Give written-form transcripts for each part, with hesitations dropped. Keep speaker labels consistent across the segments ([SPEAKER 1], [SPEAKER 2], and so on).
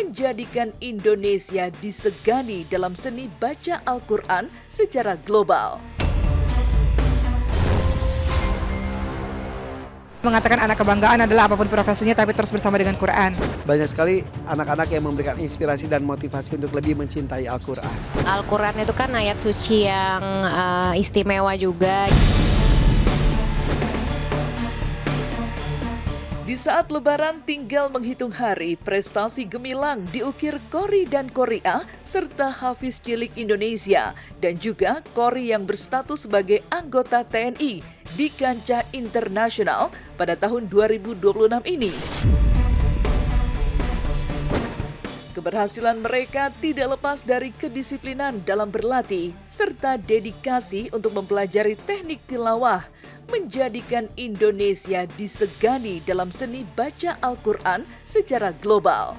[SPEAKER 1] menjadikan Indonesia disegani dalam seni baca Al-Quran secara global.
[SPEAKER 2] Mengatakan anak kebanggaan adalah apapun profesinya tapi terus bersama dengan Quran.
[SPEAKER 3] Banyak sekali anak-anak yang memberikan inspirasi dan motivasi untuk lebih mencintai Al-Quran.
[SPEAKER 4] Al-Quran itu kan ayat suci yang istimewa juga.
[SPEAKER 1] Di saat Lebaran tinggal menghitung hari, prestasi gemilang diukir Kori dan Korea serta Hafiz cilik Indonesia dan juga Kori yang berstatus sebagai anggota TNI di kancah internasional pada tahun 2026 ini. Keberhasilan mereka tidak lepas dari kedisiplinan dalam berlatih serta dedikasi untuk mempelajari teknik tilawah, menjadikan Indonesia disegani dalam seni baca Al-Quran secara global.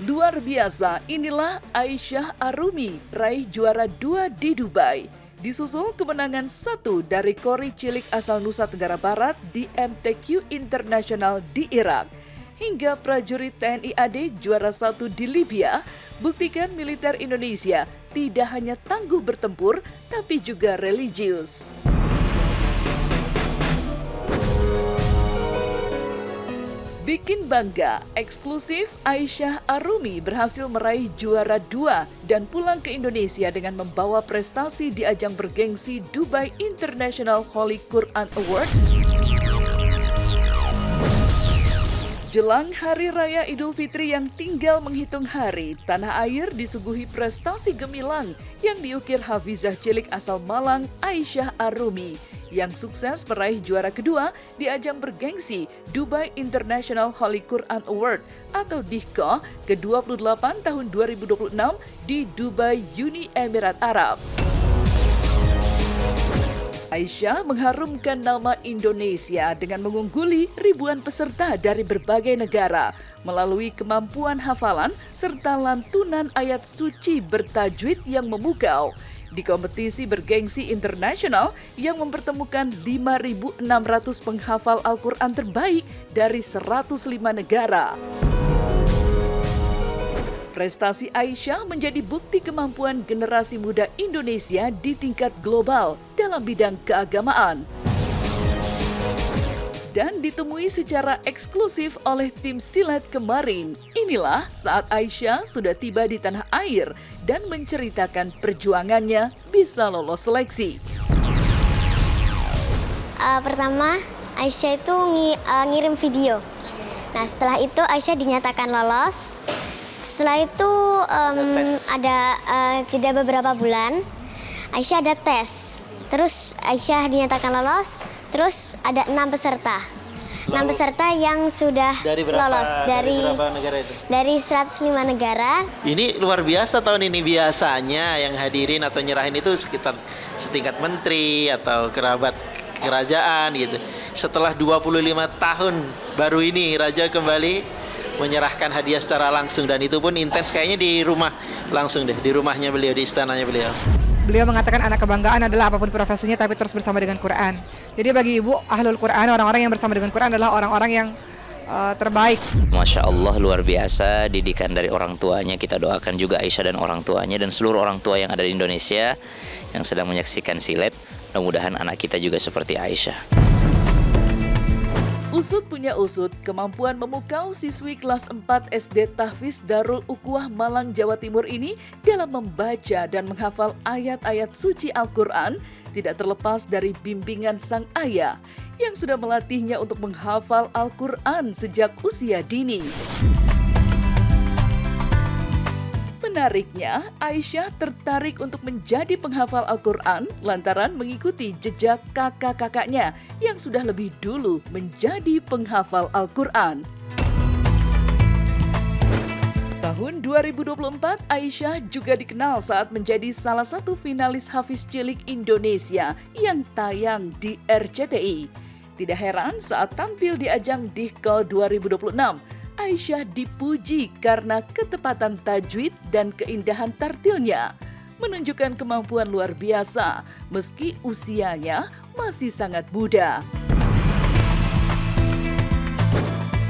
[SPEAKER 1] Luar biasa, inilah Aisyah Arumi, raih juara 2 di Dubai. Disusul kemenangan 1 dari Kori cilik asal Nusa Tenggara Barat di MTQ Internasional di Irak. Hingga prajurit TNI AD juara 1 di Libya, buktikan militer Indonesia tidak hanya tangguh bertempur, tapi juga religius. Bikin bangga, eksklusif Aisyah Arumi berhasil meraih juara 2 dan pulang ke Indonesia dengan membawa prestasi di ajang bergengsi Dubai International Holy Quran Award. Jelang Hari Raya Idul Fitri yang tinggal menghitung hari, tanah air disuguhi prestasi gemilang yang diukir Hafizah cilik asal Malang Aisyah Arumi yang sukses meraih juara kedua di ajang bergengsi Dubai International Holy Quran Award atau DIHQA ke-28 tahun 2026 di Dubai, Uni Emirat Arab. Aisyah mengharumkan nama Indonesia dengan mengungguli ribuan peserta dari berbagai negara melalui kemampuan hafalan serta lantunan ayat suci bertajwid yang memukau di kompetisi bergengsi internasional yang mempertemukan 5.600 penghafal Al-Quran terbaik dari 105 negara. Prestasi Aisyah menjadi bukti kemampuan generasi muda Indonesia di tingkat global dalam bidang keagamaan. Dan ditemui secara eksklusif oleh tim silat kemarin. Inilah saat Aisyah sudah tiba di tanah air dan menceritakan perjuangannya bisa lolos seleksi.
[SPEAKER 5] Pertama, Aisyah itu ngirim video. Nah, setelah itu Aisyah dinyatakan lolos. Setelah itu ada jeda beberapa bulan, Aisyah ada tes. Terus Aisyah dinyatakan lolos, terus ada 6 peserta. 6 peserta yang sudah lolos dari berapa negara itu? Dari 105 negara.
[SPEAKER 6] Ini luar biasa tahun ini, biasanya yang hadirin atau nyerahin itu sekitar setingkat menteri atau kerabat kerajaan gitu. Setelah 25 tahun baru ini Raja kembali menyerahkan hadiah secara langsung dan itu pun intens kayaknya di rumah langsung deh, di rumahnya beliau, di istananya beliau.
[SPEAKER 2] Beliau mengatakan anak kebanggaan adalah apapun profesinya tapi terus bersama dengan Quran. Jadi bagi ibu Ahlul Quran, orang-orang yang bersama dengan Quran adalah orang-orang yang terbaik.
[SPEAKER 7] Masya Allah, luar biasa didikan dari orang tuanya. Kita doakan juga Aisyah dan orang tuanya dan seluruh orang tua yang ada di Indonesia yang sedang menyaksikan silet. Mudah-mudahan anak kita juga seperti Aisyah.
[SPEAKER 1] Usut punya usut, kemampuan memukau siswi kelas 4 SD Tahfiz Darul Uquwah Malang, Jawa Timur ini dalam membaca dan menghafal ayat-ayat suci Al-Quran tidak terlepas dari bimbingan sang ayah yang sudah melatihnya untuk menghafal Al-Quran sejak usia dini. Menariknya, Aisyah tertarik untuk menjadi penghafal Al-Quran lantaran mengikuti jejak kakak-kakaknya yang sudah lebih dulu menjadi penghafal Al-Quran. Tahun 2024, Aisyah juga dikenal saat menjadi salah satu finalis Hafiz cilik Indonesia yang tayang di RCTI. Tidak heran saat tampil di ajang DIHQA 2026, Aisyah dipuji karena ketepatan tajwid dan keindahan tartilnya, menunjukkan kemampuan luar biasa meski usianya masih sangat muda.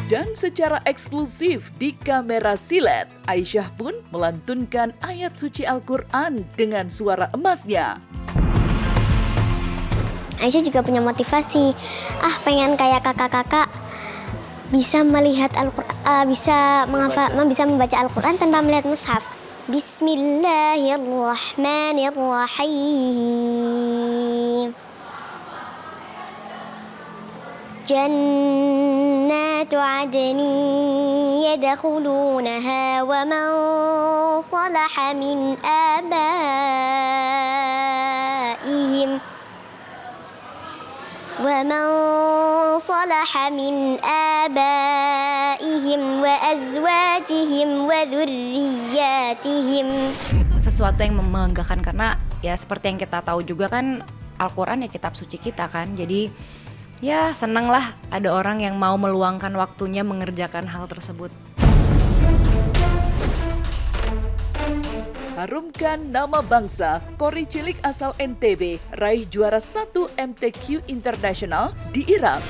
[SPEAKER 1] Dan secara eksklusif di kamera silet, Aisyah pun melantunkan ayat suci Al-Quran dengan suara emasnya.
[SPEAKER 5] Aisyah juga punya motivasi, pengen kayak kakak-kakak bisa melihat Al-Quran, bisa membaca Al-Quran tanpa melihat mushaf. Bismillahirrahmanirrahim. Jannatu adnin yadkhulunaha wa man salaha min abaihim wa azwajihim wa dhurriyyatihim.
[SPEAKER 8] Sesuatu yang membanggakan karena ya seperti yang kita tahu juga kan Al-Quran ya kitab suci kita kan. Jadi ya seneng lah ada orang yang mau meluangkan waktunya mengerjakan hal tersebut.
[SPEAKER 1] Harumkan nama bangsa, Kori cilik asal NTB raih juara 1 MTQ Internasional di Irak.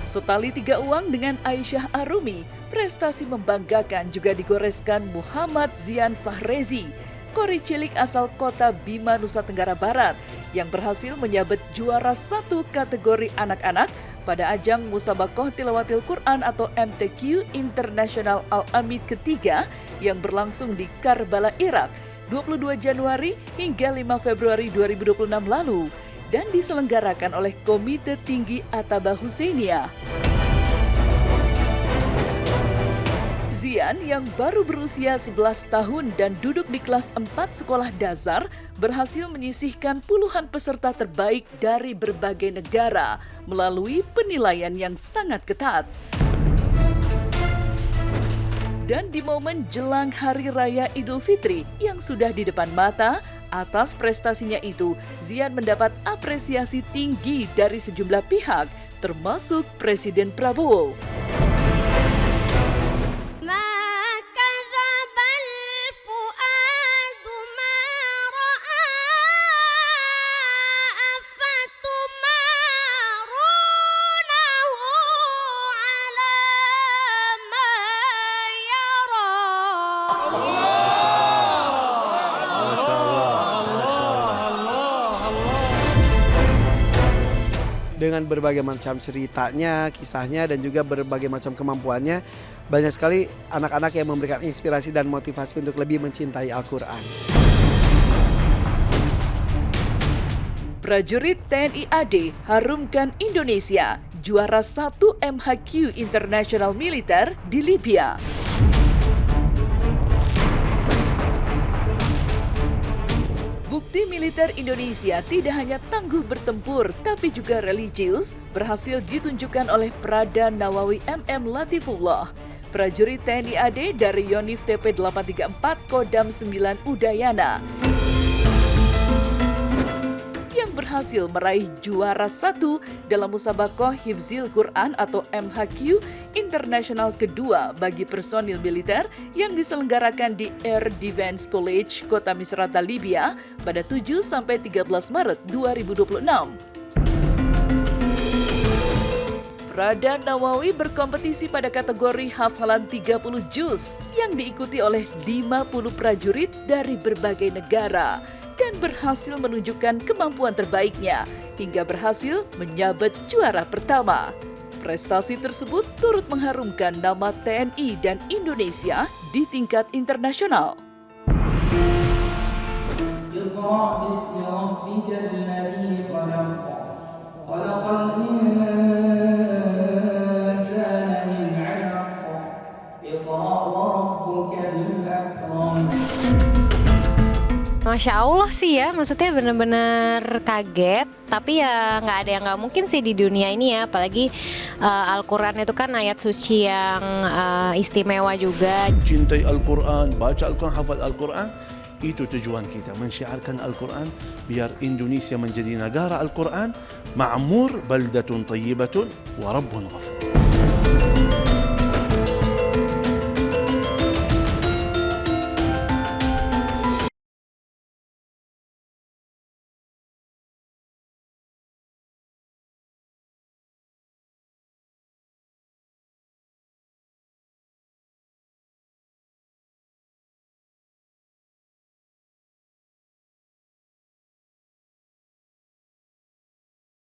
[SPEAKER 1] Setali 3 uang dengan Aisyah Arumi, prestasi membanggakan juga digoreskan Muhammad Zian Fahrezi, Kori cilik asal kota Bima, Nusa Tenggara Barat, yang berhasil menyabet juara 1 kategori anak-anak pada ajang Musabakoh Tilawatil Quran atau MTQ Internasional Al-Amid ketiga yang berlangsung di Karbala, Irak, 22 Januari hingga 5 Februari 2026 lalu dan diselenggarakan oleh Komite Tinggi Ataba Husainiyah. Zian yang baru berusia 11 tahun dan duduk di kelas 4 sekolah dasar berhasil menyisihkan puluhan peserta terbaik dari berbagai negara melalui penilaian yang sangat ketat. Dan di momen jelang Hari Raya Idul Fitri yang sudah di depan mata, atas prestasinya itu, Zian mendapat apresiasi tinggi dari sejumlah pihak, termasuk Presiden Prabowo.
[SPEAKER 3] Dengan berbagai macam ceritanya, kisahnya, dan juga berbagai macam kemampuannya, banyak sekali anak-anak yang memberikan inspirasi dan motivasi untuk lebih mencintai Al-Quran.
[SPEAKER 1] Prajurit TNI AD harumkan Indonesia, juara 1 MHQ Internasional Militer di Libya. Bukti militer Indonesia tidak hanya tangguh bertempur, tapi juga religius, berhasil ditunjukkan oleh Prada Nawawi MM Latifullah, prajurit TNI AD dari Yonif TP 834 Kodam 9 Udayana, yang berhasil meraih juara 1 dalam Musabakoh Hifzil Quran atau MHQ Internasional kedua bagi personil militer yang diselenggarakan di Air Defense College, Kota Misrata, Libya pada 7-13 Maret 2026. Prada Nawawi berkompetisi pada kategori hafalan 30 juz yang diikuti oleh 50 prajurit dari berbagai negara dan berhasil menunjukkan kemampuan terbaiknya hingga berhasil menyabet juara pertama. Prestasi tersebut turut mengharumkan nama TNI dan Indonesia di tingkat internasional.
[SPEAKER 4] Masya Allah sih ya, maksudnya benar-benar kaget. Tapi ya nggak ada yang nggak mungkin sih di dunia ini ya. Apalagi Al-Quran itu kan ayat suci yang istimewa juga.
[SPEAKER 9] Cintai Al-Quran, baca Al-Quran, hafal Al-Quran. Itu tujuan kita, mensyiarkan Al-Quran biar Indonesia menjadi negara Al-Quran, ma'mur baldatun tayyibatun wa rabbun ghafur.